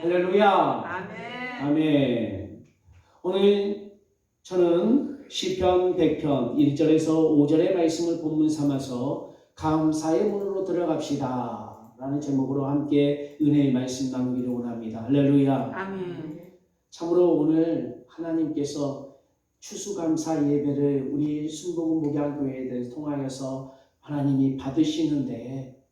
할렐루야. 아멘. 아멘. 오늘 저는 시편 100편 1절에서 5절의 말씀을 본문 삼아서 감사의 문으로 들어갑시다 라는 제목으로 함께 은혜의 말씀 나누기를 원합니다. 할렐루야. 아멘. 참으로 오늘 하나님께서 추수감사 예배를 우리 순복음 목양교회에 통하여서 하나님이 받으시는데,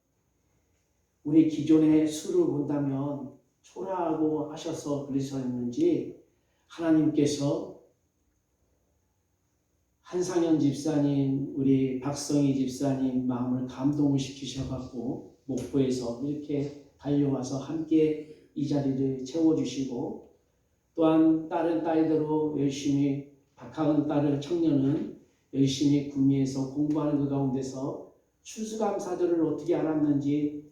우리 기존의 수를 본다면 초라하고 하셔서 그러셨는지 하나님께서 한상현 집사님, 우리 박성희 집사님 마음을 감동을 시키셔갖고 목포에서 이렇게 달려와서 함께 이 자리를 채워주시고, 또한 다른 딸대로 열심히 박하은 딸을 청년은 열심히 구미에서 공부하는 그 가운데서 추수감사절을 어떻게 알았는지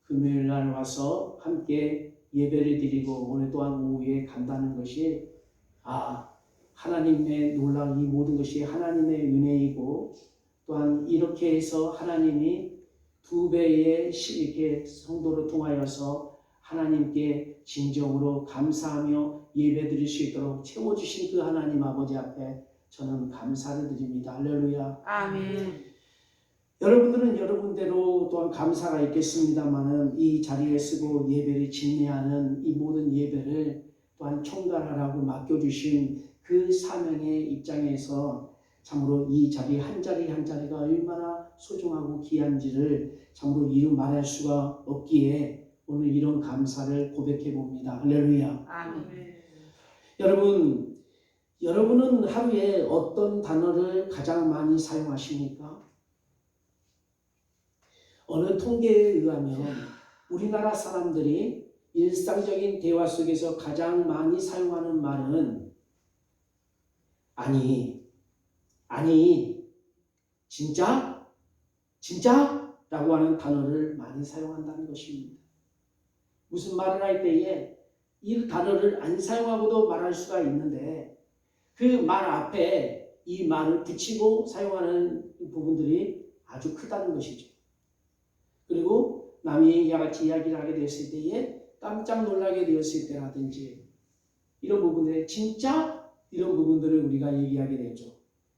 금요일 날 와서 함께 예배를 드리고 오늘 또한 오후에 간다는 것이 하나님의 놀라운 이 모든 것이 하나님의 은혜이고, 또한 이렇게 해서 하나님이 2배의 이렇게 성도를 통하여서 하나님께 진정으로 감사하며 예배드릴 수 있도록 채워주신 그 하나님 아버지 앞에 저는 감사를 드립니다. 할렐루야. 아멘. 여러분들은 여러분대로 또한 감사가 있겠습니다만은 이 자리에 쓰고 예배를 진행하는 이 모든 예배를 또한 총괄하라고 맡겨주신 그 사명의 입장에서 참으로 이 자리 한 자리 한 자리가 얼마나 소중하고 귀한지를 참으로 이루 말할 수가 없기에 오늘 이런 감사를 고백해 봅니다. 할렐루야. 아멘. 여러분은 하루에 어떤 단어를 가장 많이 사용하십니까? 어느 통계에 의하면 우리나라 사람들이 일상적인 대화 속에서 가장 많이 사용하는 말은 아니, 진짜? 라고 하는 단어를 많이 사용한다는 것입니다. 무슨 말을 할 때에 이 단어를 안 사용하고도 말할 수가 있는데 그 말 앞에 이 말을 붙이고 사용하는 부분들이 아주 크다는 것이죠. 그리고 남이 이와같이 이야기를 하게 됐을 때에 깜짝 놀라게 되었을 때라든지 이런 부분들에 진짜? 이런 부분들을 우리가 얘기하게 되죠.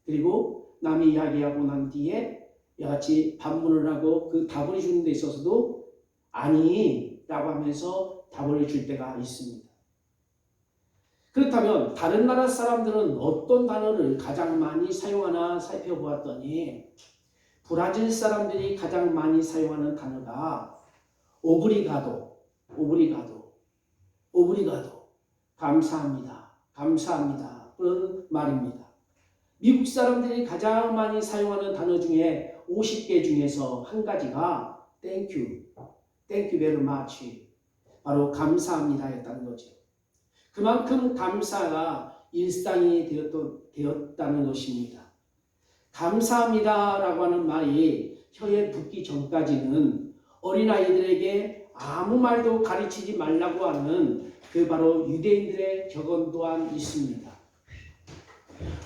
그리고 남이 이야기하고 난 뒤에 이와같이 반문을 하고 그 답을 주는 데 있어서도 아니라고 하면서 답을 줄 때가 있습니다. 그렇다면 다른 나라 사람들은 어떤 단어를 가장 많이 사용하나 살펴보았더니 브라질 사람들이 가장 많이 사용하는 단어가 오브리가도, 감사합니다 그런 말입니다. 미국 사람들이 가장 많이 사용하는 단어 중에 50개 중에서 한 가지가 Thank you very much, 바로 감사합니다였다는 거죠. 그만큼 감사가 일상이 되었다는 것입니다. 감사합니다라고 하는 말이 혀에 붙기 전까지는 어린아이들에게 아무 말도 가르치지 말라고 하는 그 바로 유대인들의 격언 또한 있습니다.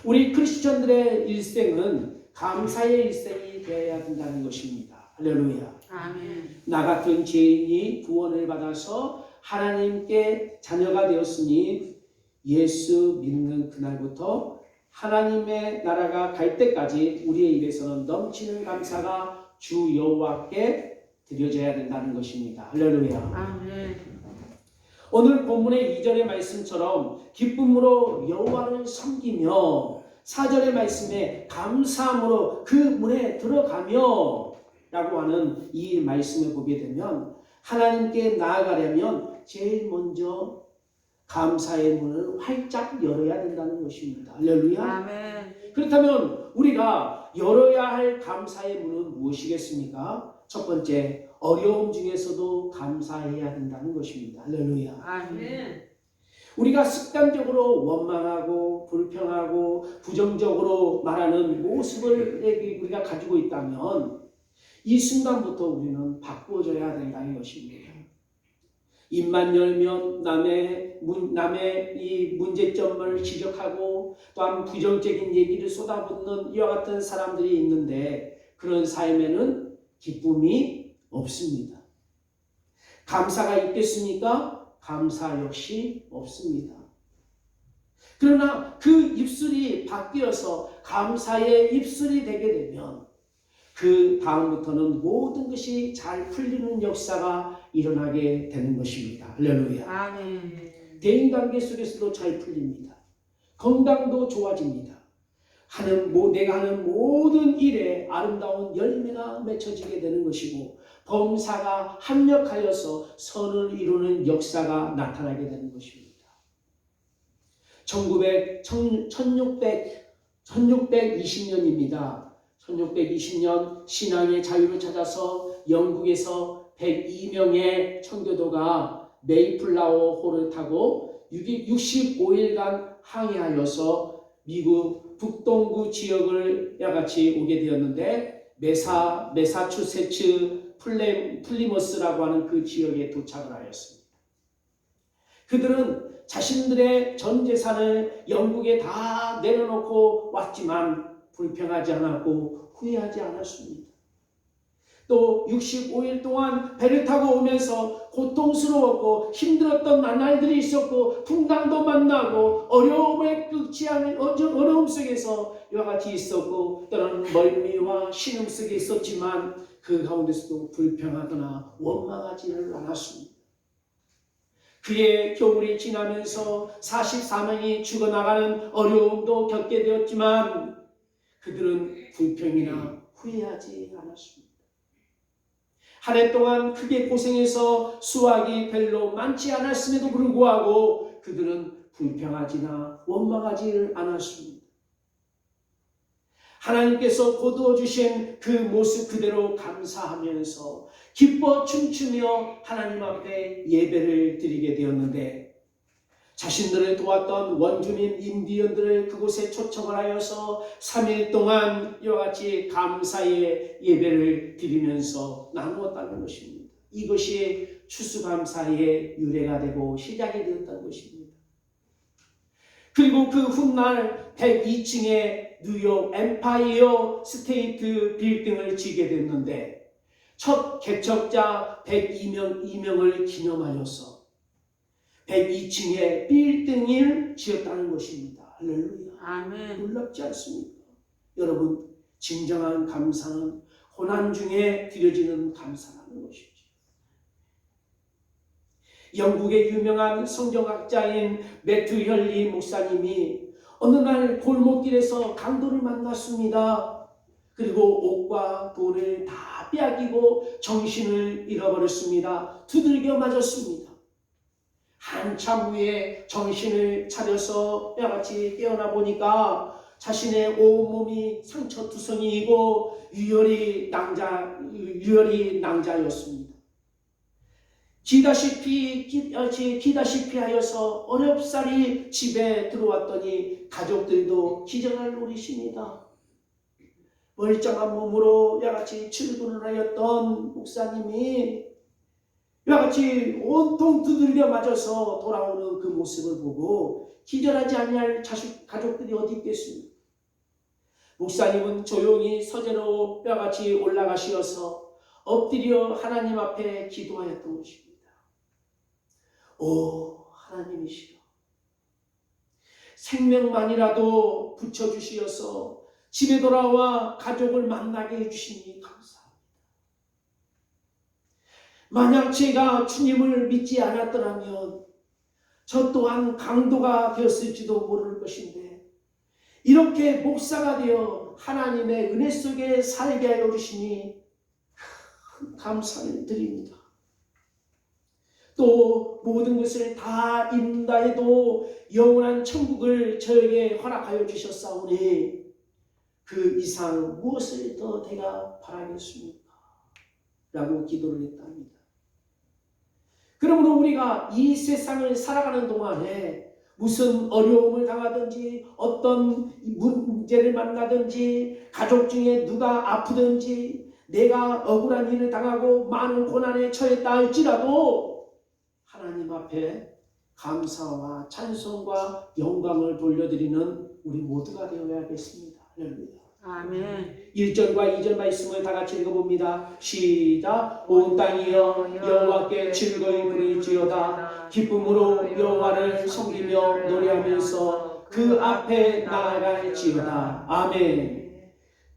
우리 크리스천들의 일생은 감사의 일생이 되어야 된다는 것입니다. 할렐루야. 아멘. 나 같은 죄인이 구원을 받아서 하나님께 자녀가 되었으니 예수 믿는 그날부터 하나님의 나라가 갈 때까지 우리의 입에서는 넘치는 감사가 주 여호와께 드려져야 된다는 것입니다. 할렐루야. 아멘. 오늘 본문의 2절의 말씀처럼 기쁨으로 여호와를 섬기며 4절의 말씀에 감사함으로 그 문에 들어가며 라고 하는 이 말씀을 보게 되면 하나님께 나아가려면 제일 먼저 감사의 문을 활짝 열어야 된다는 것입니다. 할렐루야. 아멘. 그렇다면 우리가 열어야 할 감사의 문은 무엇이겠습니까? 첫 번째, 어려움 중에서도 감사해야 된다는 것입니다. 할렐루야. 아멘. 우리가 습관적으로 원망하고 불평하고 부정적으로 말하는 모습을 우리가 가지고 있다면 이 순간부터 우리는 바꾸어져야 된다는 것입니다. 입만 열면 남의 이 문제점을 지적하고 또한 부정적인 얘기를 쏟아붓는 이와 같은 사람들이 있는데 그런 삶에는 기쁨이 없습니다. 감사가 있겠습니까? 감사 역시 없습니다. 그러나 그 입술이 바뀌어서 감사의 입술이 되게 되면 그 다음부터는 모든 것이 잘 풀리는 역사가 일어나게 되는 것입니다. 할렐루야. 아멘. 대인관계 속에서도 잘 풀립니다. 건강도 좋아집니다. 내가 하는 모든 일에 아름다운 열매가 맺혀지게 되는 것이고 범사가 합력하여서 선을 이루는 역사가 나타나게 되는 것입니다. 1620년입니다. 1620년 신앙의 자유를 찾아서 영국에서 102명의 청교도가 메이플라워 호를 타고 65일간 항해하여서 미국 북동부 지역을 야같이 오게 되었는데 메사추세츠 플리머스라고 하는 그 지역에 도착을 하였습니다. 그들은 자신들의 전 재산을 영국에 다 내려놓고 왔지만 불평하지 않았고 후회하지 않았습니다. 또 65일 동안 배를 타고 오면서 고통스러웠고 힘들었던 나날들이 있었고 풍랑도 만나고 어려움에 끝이 아닌 어려움 속에서 이와 같이 있었고 때로는 멀미와 신음 속에 있었지만 그 가운데서도 불평하거나 원망하지를 않았습니다. 그의 겨울이 지나면서 44명이 죽어나가는 어려움도 겪게 되었지만 그들은 불평이나 후회하지 않았습니다. 한 해 동안 크게 고생해서 수확이 별로 많지 않았음에도 불구하고 그들은 불평하지나 원망하지 않았습니다. 하나님께서 거두어 주신 그 모습 그대로 감사하면서 기뻐 춤추며 하나님 앞에 예배를 드리게 되었는데 자신들을 도왔던 원주민 인디언들을 그곳에 초청을 하여서 3일 동안 이와 같이 감사의 예배를 드리면서 나누었다는 것입니다. 이것이 추수감사의 유래가 되고 시작이 되었다는 것입니다. 그리고 그 훗날 102층의 뉴욕 엠파이어 스테이트 빌딩을 지게 됐는데 첫 개척자 102명을 기념하여서 102층의 빌딩을 지었다는 것입니다. 할렐루야. 아멘. 놀랍지 않습니까? 여러분, 진정한 감사는 고난 중에 드려지는 감사라는 것이죠. 영국의 유명한 성경학자인 매튜 혈리 목사님이 어느 날 골목길에서 강도를 만났습니다. 그리고 옷과 돈을 다 빼앗기고 정신을 잃어버렸습니다. 두들겨 맞았습니다. 한참 후에 정신을 차려서 뼈같이 깨어나 보니까 자신의 온몸이 상처투성이이고 유혈이 낭자였습니다. 기다시피 하여서 어렵사리 집에 들어왔더니 가족들도 기절할 노릇입니다. 멀쩡한 몸으로 야같이 출근을 하였던 목사님이 야같이 온통 두들겨 맞아서 돌아오는 그 모습을 보고 기절하지 아니할 가족들이 어디 있겠습니까? 목사님은 조용히 서재로 뼈같이 올라가시어서 엎드려 하나님 앞에 기도하였던 것입니다. 오 하나님이시여, 생명만이라도 붙여주시어서 집에 돌아와 가족을 만나게 해주시니 감사합니다. 만약 제가 주님을 믿지 않았더라면 저 또한 강도가 되었을지도 모를 것인데 이렇게 목사가 되어 하나님의 은혜 속에 살게 하여 주시니 큰 감사를 드립니다. 또 모든 것을 다 이룬다 해도 영원한 천국을 저에게 허락하여 주셨사오니 그 이상 무엇을 더 내가 바라겠습니까? 라고 기도를 했답니다. 그러므로 우리가 이 세상을 살아가는 동안에 무슨 어려움을 당하든지 어떤 문제를 만나든지 가족 중에 누가 아프든지 내가 억울한 일을 당하고 많은 고난에 처했다 할지라도 하나님 앞에 감사와 찬송과 영광을 돌려드리는 우리 모두가 되어야겠습니다. 할렐루야. 아멘. 1절과 2절 말씀을 다 같이 읽어봅니다. 시작. 온 땅이여 여호와께 즐거이 부를지어다. 기쁨으로 여호와를 섬기며 노래하면서 그 앞에 나아갈지어다. 아멘.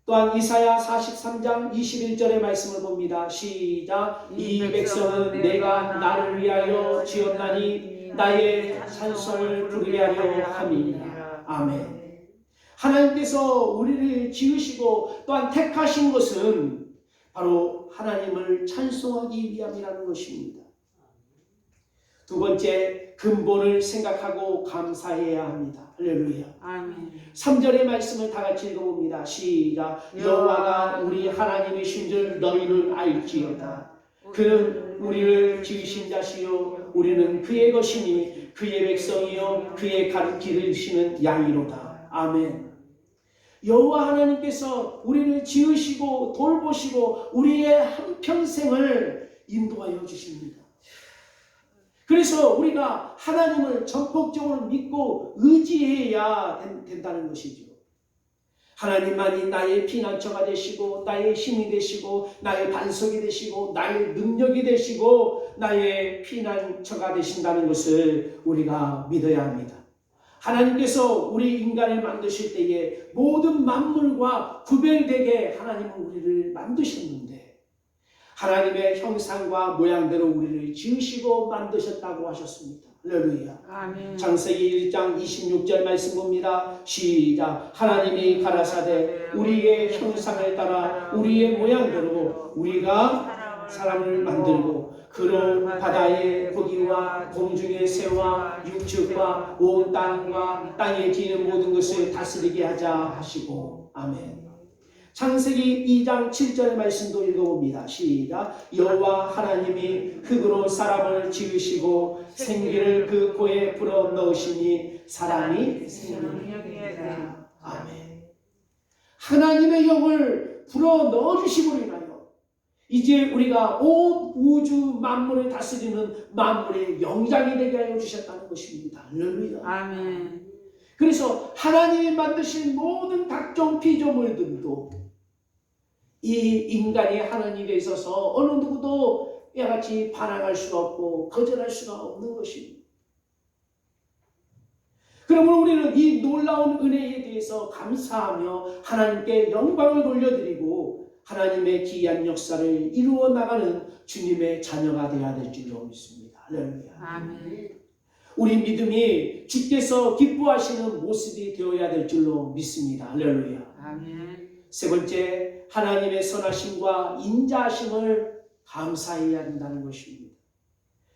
또한 이사야 43장 21절의 말씀을 봅니다. 시작. 이 백성은 내가 나를 위하여 지었나니 나의 찬송을 부르게 하려 함이니라. 아멘. 하나님께서 우리를 지으시고 또한 택하신 것은 바로 하나님을 찬송하기 위함이라는 것입니다. 두 번째, 근본을 생각하고 감사해야 합니다. 할렐루야. 아멘. 3절의 말씀을 다 같이 읽어봅니다. 시작. 여호와가 우리 하나님이신 줄 너희는 알지어다. 그는 우리를 지으신 자시요 우리는 그의 것이니 그의 백성이요 그의 기르시는 양이로다. 아멘. 여호와 하나님께서 우리를 지으시고 돌보시고 우리의 한평생을 인도하여 주십니다. 그래서 우리가 하나님을 전폭적으로 믿고 의지해야 된다는 것이죠. 하나님만이 나의 피난처가 되시고 나의 힘이 되시고 나의 반석이 되시고 나의 능력이 되시고 나의 피난처가 되신다는 것을 우리가 믿어야 합니다. 하나님께서 우리 인간을 만드실 때에 모든 만물과 구별되게 하나님은 우리를 만드셨는데 하나님의 형상과 모양대로 우리를 지으시고 만드셨다고 하셨습니다. 할렐루야. 아멘. 창세기 1장 26절 말씀 봅니다. 시작. 하나님이 가라사대 우리의 형상을 따라 우리의 모양대로 우리가 사람을 만들고 그로 바다의 고기와 공중의 새와 육축과 온 땅과 땅에 지는 모든 것을 다스리게 하자 하시고. 아멘. 창세기 2장 7절 말씀도 읽어봅니다. 시작. 여호와 하나님이 흙으로 사람을 지으시고 생기를 그 코에 불어 넣으시니 사람이 생명이 되라. 아멘. 하나님의 영을 불어 넣어주심으로 인하여 이제 우리가 온 우주 만물을 다스리는 만물의 영장이 되게 하여 주셨다는 것입니다. 할렐루야. 아멘. 그래서 하나님이 만드신 모든 각종 피조물들도 이 인간이 하나님에 있어서 어느 누구도 이와 같이 반항할 수가 없고 거절할 수가 없는 것입니다. 그러므로 우리는 이 놀라운 은혜에 대해서 감사하며 하나님께 영광을 돌려드리고 하나님의 기이한 역사를 이루어 나가는 주님의 자녀가 되어야 될 줄로 믿습니다. 할렐루야. 아멘. 우리 믿음이 주께서 기뻐하시는 모습이 되어야 될 줄로 믿습니다. 할렐루야. 아멘. 세 번째, 하나님의 선하심과 인자하심을 감사해야 한다는 것입니다.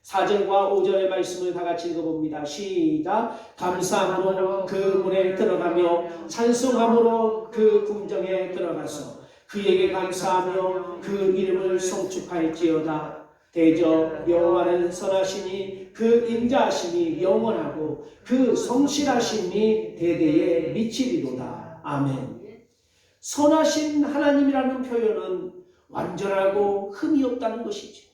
4절과 5절의 말씀을 다 같이 읽어봅니다. 시작. 감사함으로 그 문에 들어가며 찬송함으로 그 궁정에 들어가서 그에게 감사하며 그 이름을 송축할지어다. 대저 여호와는 선하시니 그 인자하심이 영원하고 그 성실하심이 대대에 미치리로다. 아멘. 선하신 하나님이라는 표현은 완전하고 흠이 없다는 것이죠.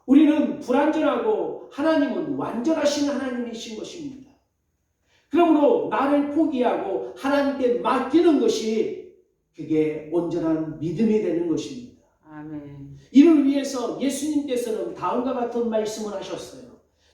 우리는 불완전하고 하나님은 완전하신 하나님이신 것입니다. 그러므로 나를 포기하고 하나님께 맡기는 것이 그게 온전한 믿음이 되는 것입니다. 아멘. 이를 위해서 예수님께서는 다음과 같은 말씀을 하셨어요.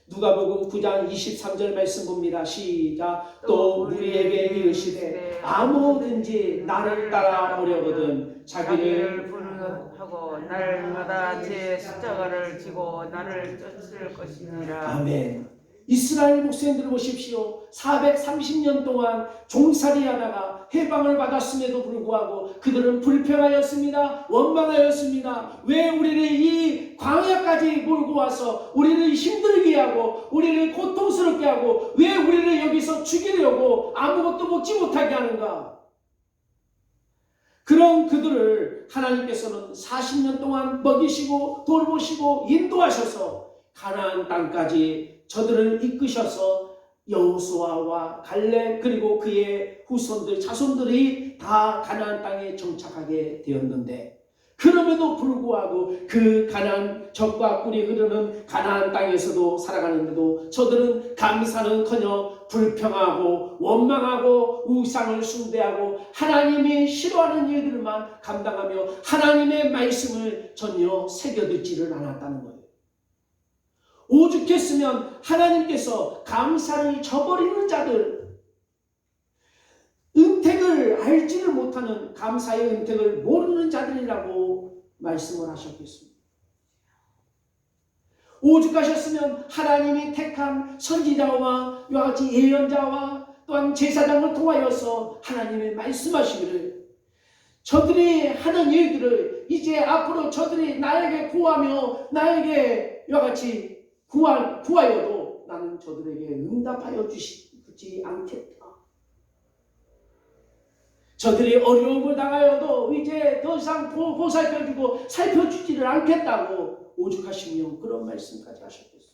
누가복음 9장 23절 말씀 봅니다. 시작. 또 우리에게 이르시되 아무든지 나를 따라오려거든 자기를 부르하고 날마다 제 십자가를 지고 나를 쫓을 것이니라. 아멘. 이스라엘 목사님들 보십시오. 430년 동안 종살이하다가 해방을 받았음에도 불구하고 그들은 불평하였습니다. 원망하였습니다. 왜 우리를 이 광야까지 몰고 와서 우리를 힘들게 하고 우리를 고통스럽게 하고 왜 우리를 여기서 죽이려고 아무것도 먹지 못하게 하는가? 그런 그들을 하나님께서는 40년 동안 먹이시고 돌보시고 인도하셔서 가나안 땅까지 저들을 이끄셔서 여호수아와 갈렙 그리고 그의 후손들 자손들이 다 가나안 땅에 정착하게 되었는데 그럼에도 불구하고 그 가나안 젖과 꿀이 흐르는 가나안 땅에서도 살아가는데도 저들은 감사는커녕 불평하고 원망하고 우상을 숭배하고 하나님이 싫어하는 일들만 감당하며 하나님의 말씀을 전혀 새겨듣지를 않았다는 거예요. 오죽했으면 하나님께서 감사를 저버리는 자들, 은택을 알지를 못하는, 감사의 은택을 모르는 자들이라고 말씀을 하셨겠습니다. 오죽하셨으면 하나님이 택한 선지자와 이와 같이 예언자와 또한 제사장을 통하여서 하나님의 말씀하시기를, 저들이 하는 일들을 이제 앞으로 저들이 나에게 구하며 나에게 이와 같이 구하여도 나는 저들에게 응답하여 주지 않겠다. 저들이 어려움을 당하여도 이제 더 이상 보살펴주고 살펴주지를 않겠다고 오죽하시며 그런 말씀까지 하셨겠어요.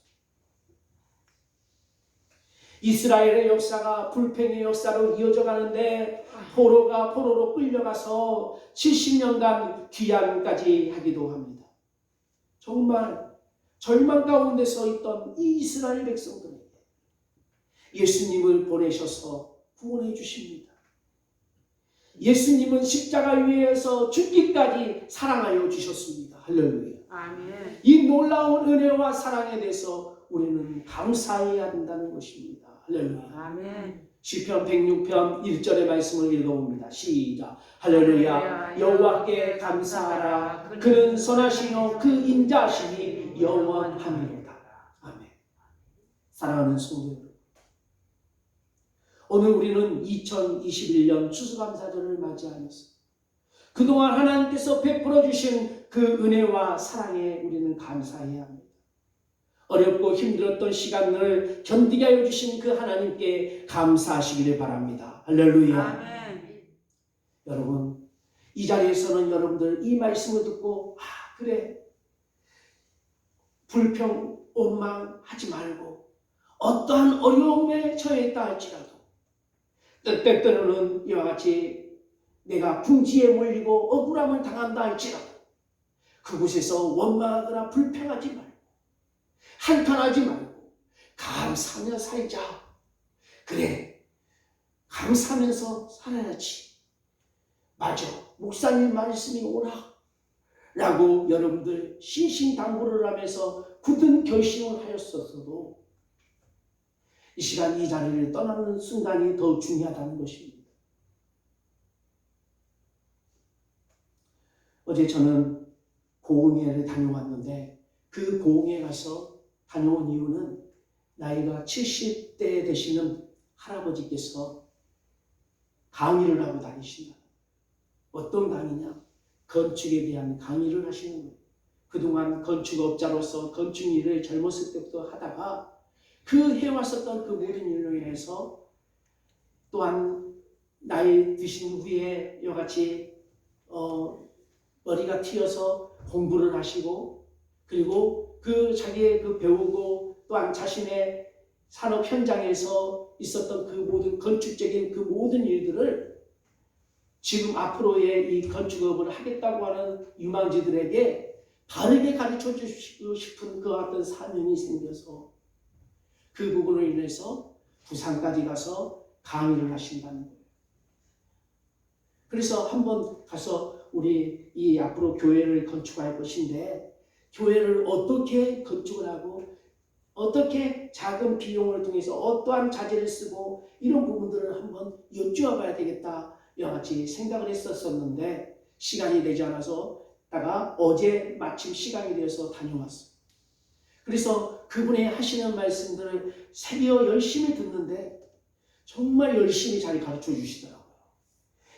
이스라엘의 역사가 불평의 역사로 이어져 가는데 포로로 끌려가서 70년간 귀환까지 하기도 합니다. 정말 절망 가운데서 있던 이 이스라엘 백성들에게 예수님을 보내셔서 구원해 주십니다. 예수님은 십자가 위에서 죽기까지 사랑하여 주셨습니다. 할렐루야. 아멘. 이 놀라운 은혜와 사랑에 대해서 우리는 감사해야 한다는 것입니다. 할렐루야. 아멘. 시편 106편 1절의 말씀을 읽어봅니다. 시작. 할렐루야. 여호와께 감사하라. 그는 선하시며 그 인자하심이 영원하니로다. 아멘. 사랑하는 성도 여러분, 오늘 우리는 2021년 추수감사절을 맞이하면서 그동안 하나님께서 베풀어 주신 그 은혜와 사랑에 우리는 감사해야 합니다. 어렵고 힘들었던 시간을 견디게 하여 주신 그 하나님께 감사하시기를 바랍니다. 할렐루야. 아멘. 여러분, 이 자리에서는 여러분들 이 말씀을 듣고 그래, 불평, 원망하지 말고 어떠한 어려움에 처했다 할지라도 때때로는 이와 같이 내가 궁지에 몰리고 억울함을 당한다 할지라도 그곳에서 원망하거나 불평하지 말고 한탄하지 말고 감사하며 살자. 그래, 감사하면서 살아야지. 맞아, 목사님 말씀이 옳아 라고 여러분들 신신당부를 하면서 굳은 결심을 하였었어도 이 시간 이 자리를 떠나는 순간이 더 중요하다는 것입니다. 어제 저는 고흥회를 다녀왔는데 그 고흥에 가서 다녀온 이유는 나이가 70대 되시는 할아버지께서 강의를 하고 다니신다. 어떤 강의냐? 건축에 대한 강의를 하시는 거예요. 그동안 건축업자로서 건축 일을 젊었을 때부터 하다가 그 해왔었던 그 모든 일로 인해서 또한 나이 드신 후에 이와 같이 머리가 튀어서 공부를 하시고 그리고 그 자기의 그 배우고 또한 자신의 산업 현장에서 있었던 그 모든 건축적인 그 모든 일들을 지금 앞으로의 이 건축업을 하겠다고 하는 유망주들에게 바르게 가르쳐 주시고 싶은 그 어떤 사명이 생겨서 그 부분을 인해서 부산까지 가서 강의를 하신다는 거예요. 그래서 한번 가서 우리 이 앞으로 교회를 건축할 것인데 교회를 어떻게 건축을 하고 어떻게 작은 비용을 통해서 어떠한 자재를 쓰고 이런 부분들을 한번 여쭈어 봐야 되겠다 이와 같이 생각을 했었는데 시간이 되지 않아서 다가 어제 마침 시간이 되어서 다녀왔어요. 그래서 그분의 하시는 말씀들을 새겨 열심히 듣는데 정말 열심히 잘 가르쳐 주시더라고요.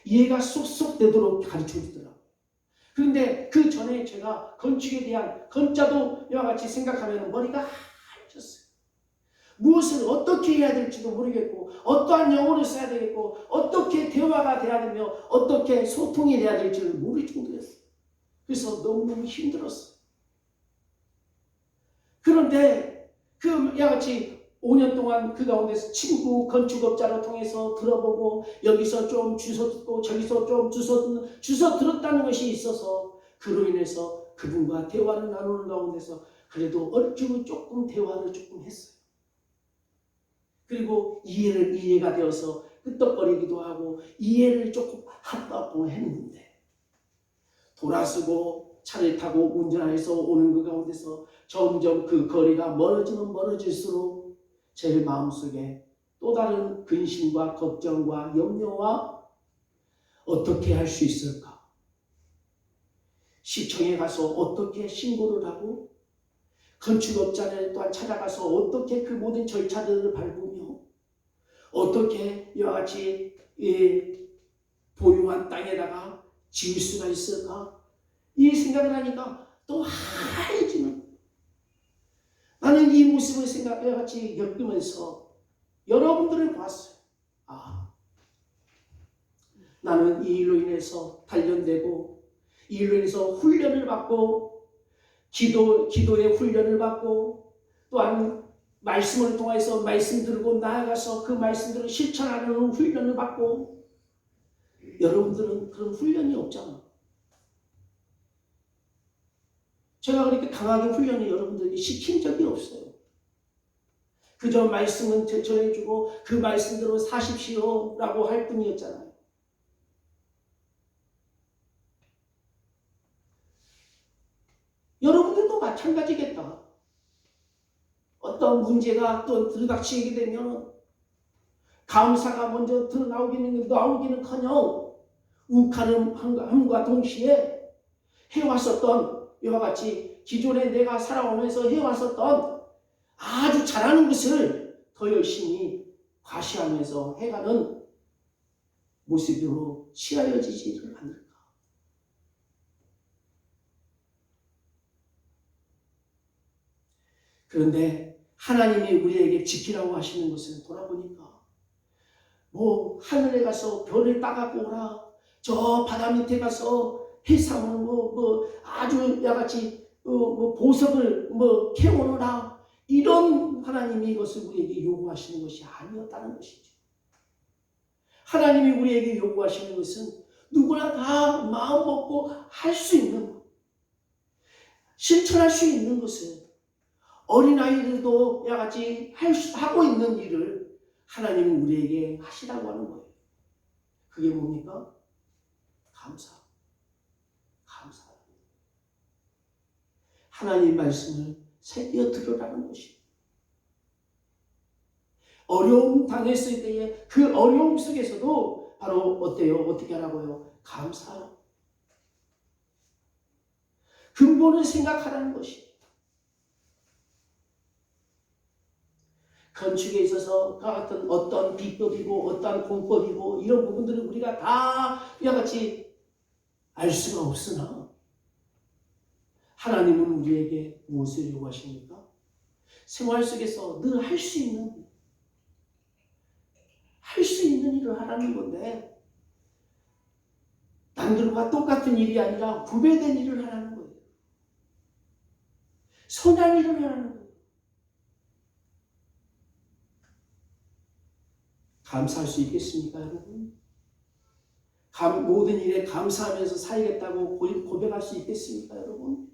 이해가 쏙쏙 되도록 가르쳐 주더라고요. 그런데 그 전에 제가 건축에 대한 건자도 이와 같이 생각하면 머리가 하얘졌어요. 무엇을 어떻게 해야 될지도 모르겠고 어떠한 영어를 써야 되겠고 어떻게 대화가 돼야 되며 어떻게 소통이 돼야 될지를 모를 정도였어요. 그래서 너무너무 힘들었어요. 그런데 그 이와 같이 5년 동안 그 가운데서 친구 건축업자를 통해서 들어보고 여기서 좀 주워 듣고 저기서 좀 주워 들었다는 것이 있어서 그로 인해서 그분과 대화를 나누는 가운데서 그래도 얼추 조금 대화를 조금 했어요. 그리고 이해가 되어서 끄떡거리기도 하고 이해를 조금 하다고 했는데 돌아서고 차를 타고 운전해서 오는 그 가운데서 점점 그 거리가 멀어지면 멀어질수록 제 마음속에 또 다른 근심과 걱정과 염려와 어떻게 할 수 있을까? 시청에 가서 어떻게 신고를 하고 건축업자를 또한 찾아가서 어떻게 그 모든 절차들을 밟으며 어떻게 이와 같이 보유한 땅에다가 지을 수가 있을까? 이 생각을 하니까 또 하얘지는 나는 이 모습을 생각해 같이 겪으면서 여러분들을 봤어요. 아, 나는 이 일로 인해서 단련되고 이 일로 인해서 훈련을 받고 기도의 훈련을 받고 또한 말씀을 통해서 말씀 들고 나아가서 그 말씀들을 실천하는 훈련을 받고 여러분들은 그런 훈련이 없잖아. 제가 그렇게 강하게 훈련을 여러분들에게 시킨 적이 없어요. 그저 말씀은 전해주고 그 말씀대로 사십시오라고 할 뿐이었잖아요. 여러분들도 마찬가지겠다. 어떤 문제가 또 들이닥치게 되면 감사가 먼저 나오기는커녕 욱하는함과 동시에 해왔었던 이와 같이 기존에 내가 살아오면서 해왔었던 아주 잘하는 것을 더 열심히 과시하면서 해가는 모습으로 치하여지지를 않을까. 그런데 하나님이 우리에게 지키라고 하시는 것을 돌아보니까 뭐 하늘에 가서 별을 따갖고 오라, 저 바다 밑에 가서 해삼을 아주 야같이 보석을 캐오느라, 이런 하나님이 이것을 우리에게 요구하시는 것이 아니었다는 것이죠. 하나님이 우리에게 요구하시는 것은 누구나 다 마음 먹고 할 수 있는 것, 실천할 수 있는 것을, 어린아이들도 야같이 하고 있는 일을 하나님은 우리에게 하시라고 하는 거예요. 그게 뭡니까? 감사. 하나님 말씀을 새겨 들으라는 것이에요. 어려움 당했을 때에 그 어려움 속에서도 바로 어때요? 어떻게 하라고요? 감사하라. 근본을 생각하라는 것이에요. 건축에 있어서 같은 어떤 비법이고 어떤 공법이고 이런 부분들을 우리가 다 이와 같이 알 수가 없으나 하나님은 우리에게 무엇을 요구하십니까? 생활 속에서 늘 할 수 있는 일을 하라는 건데 남들과 똑같은 일이 아니라 구별된 일을 하라는 거예요. 선한 일을 하라는 거예요. 감사할 수 있겠습니까, 여러분? 모든 일에 감사하면서 살겠다고 고백할 수 있겠습니까, 여러분?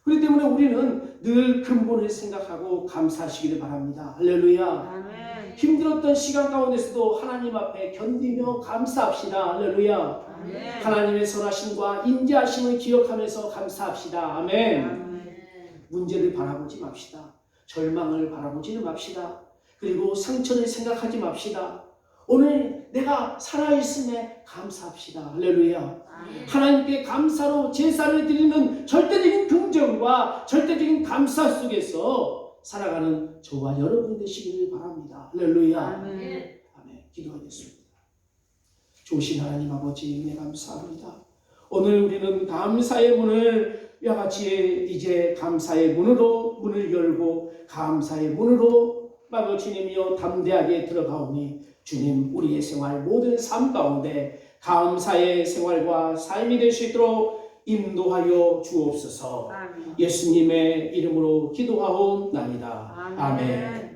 그렇기 때문에 우리는 늘 근본을 생각하고 감사하시기를 바랍니다. 할렐루야. 아멘. 힘들었던 시간 가운데서도 하나님 앞에 견디며 감사합시다. 할렐루야. 아멘. 하나님의 선하심과 인자하심을 기억하면서 감사합시다. 아멘. 아멘. 문제를 바라보지 맙시다. 절망을 바라보지는 맙시다. 그리고 상처를 생각하지 맙시다. 오늘 내가 살아있음에 감사합시다. 할렐루야. 아멘. 하나님께 감사로 제사를 드리는 절대적인 긍정과 절대적인 감사 속에서 살아가는 저와 여러분 되시기를 바랍니다. 할렐루야. 아멘. 아멘. 기도하겠습니다. 좋으신 하나님 아버지, 은혜 감사합니다. 오늘 우리는 감사의 문을 이와 같이 이제 감사의 문으로 문을 열고 감사의 문으로 마고 주님이여 담대하게 들어가오니 주님, 우리의 생활 모든 삶 가운데 감사의 생활과 삶이 될 수 있도록 인도하여 주옵소서. 아멘. 예수님의 이름으로 기도하옵나이다. 아멘.